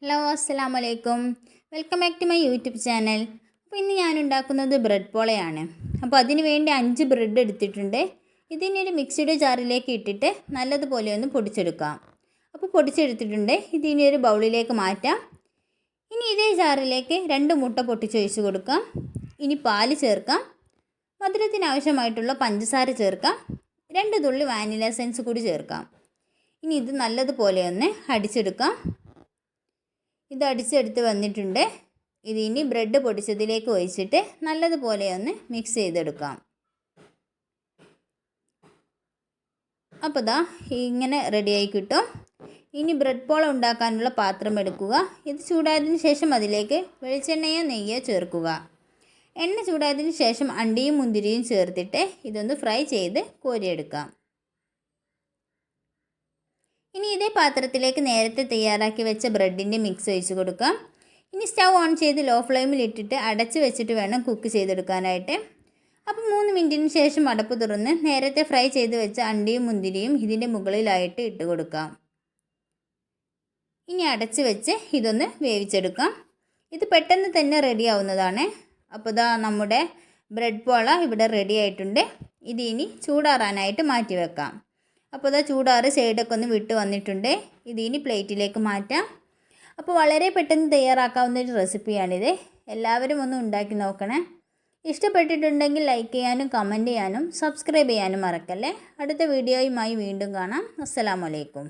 Hello അസ്സലാമു അലൈക്കും. Welcome back to my YouTube channel. അപ്പോൾ ഇന്ന് ഞാൻ ഉണ്ടാക്കുന്നത് ബ്രെഡ് പോളയാണ്. അപ്പോൾ അതിന് വേണ്ടി 5 ബ്രെഡ് എടുത്തിട്ടുണ്ട്. ഇതിനൊരു മിക്സിയുടെ ജാറിലേക്ക് ഇട്ടിട്ട് നല്ലതുപോലെ ഒന്ന് പൊടിച്ചെടുക്കാം. അപ്പോൾ പൊടിച്ചെടുത്തിട്ടുണ്ട്. ഇതിനി ഒരു ബൗളിലേക്ക് മാറ്റാം. ഇനി ഇതേ ജാറിലേക്ക് 2 മുട്ട പൊട്ടിച്ചൊഴിച്ച് കൊടുക്കാം. ഇനി പാല് ചേർക്കാം. മധുരത്തിന് ആവശ്യമായിട്ടുള്ള പഞ്ചസാര ചേർക്കാം. 2 തുള്ളി വാനില എസൻസ് കൂടി ചേർക്കാം. ഇനി ഇത് നല്ലതുപോലെ ഒന്ന് അടിച്ചെടുക്കാം. ഇത് അടിച്ചെടുത്ത് വന്നിട്ടുണ്ട്. ഇതിനി ബ്രെഡ് പൊടിച്ചതിലേക്ക് ഒഴിച്ചിട്ട് നല്ലതുപോലെ ഒന്ന് മിക്സ് ചെയ്തെടുക്കാം. അപ്പോൾ ദാ ഇങ്ങനെ റെഡിയായി കിട്ടും. ഇനി ബ്രെഡ് പോള ഉണ്ടാക്കാനുള്ള പാത്രം എടുക്കുക. ഇത് ചൂടായതിന് ശേഷം അതിലേക്ക് വെളിച്ചെണ്ണയോ നെയ്യോ ചേർക്കുക. എണ്ണ ചൂടായതിന് ശേഷം അണ്ടിയും മുന്തിരിയും ചേർത്തിട്ട് ഇതൊന്ന് ഫ്രൈ ചെയ്ത് കോരിയെടുക്കാം. ഇനി ഇതേ പാത്രത്തിലേക്ക് നേരത്തെ തയ്യാറാക്കി വെച്ച ബ്രെഡിൻ്റെ മിക്സ് ഒഴിച്ച് കൊടുക്കാം. ഇനി സ്റ്റൗ ഓൺ ചെയ്ത് ലോ ഫ്ലെയിമിൽ ഇട്ടിട്ട് അടച്ച് വെച്ചിട്ട് വേണം കുക്ക് ചെയ്തെടുക്കാനായിട്ട്. അപ്പോൾ 3 മിനിറ്റിന് ശേഷം അടപ്പ് തുറന്ന് നേരത്തെ ഫ്രൈ ചെയ്ത് വെച്ച അണ്ടിയും മുന്തിരിയും ഇതിൻ്റെ മുകളിലായിട്ട് ഇട്ട് കൊടുക്കാം. ഇനി അടച്ച് വെച്ച് ഇതൊന്ന് വേവിച്ചെടുക്കാം. ഇത് പെട്ടെന്ന് തന്നെ റെഡി ആവുന്നതാണ്. അപ്പോൾ ദാ നമ്മുടെ ബ്രെഡ് പോള ഇവിടെ റെഡി ആയിട്ടുണ്ട്. ഇത് ഇനി ചൂടാറാനായിട്ട് മാറ്റി വെക്കാം. അപ്പോൾ ഇതാ ചൂടാറ് സൈഡൊക്കെ ഒന്ന് വിട്ട് വന്നിട്ടുണ്ട്. ഇതിനി പ്ലേറ്റിലേക്ക് മാറ്റാം. അപ്പോൾ വളരെ പെട്ടെന്ന് തയ്യാറാക്കാവുന്ന ഒരു റെസിപ്പിയാണിത്. എല്ലാവരും ഒന്ന് ഉണ്ടാക്കി നോക്കണേ. ഇഷ്ടപ്പെട്ടിട്ടുണ്ടെങ്കിൽ ലൈക്ക് ചെയ്യാനും കമൻറ്റ് ചെയ്യാനും സബ്സ്ക്രൈബ് ചെയ്യാനും മറക്കല്ലേ. അടുത്ത വീഡിയോയുമായി വീണ്ടും കാണാം. അസ്സലാമു അലൈക്കും.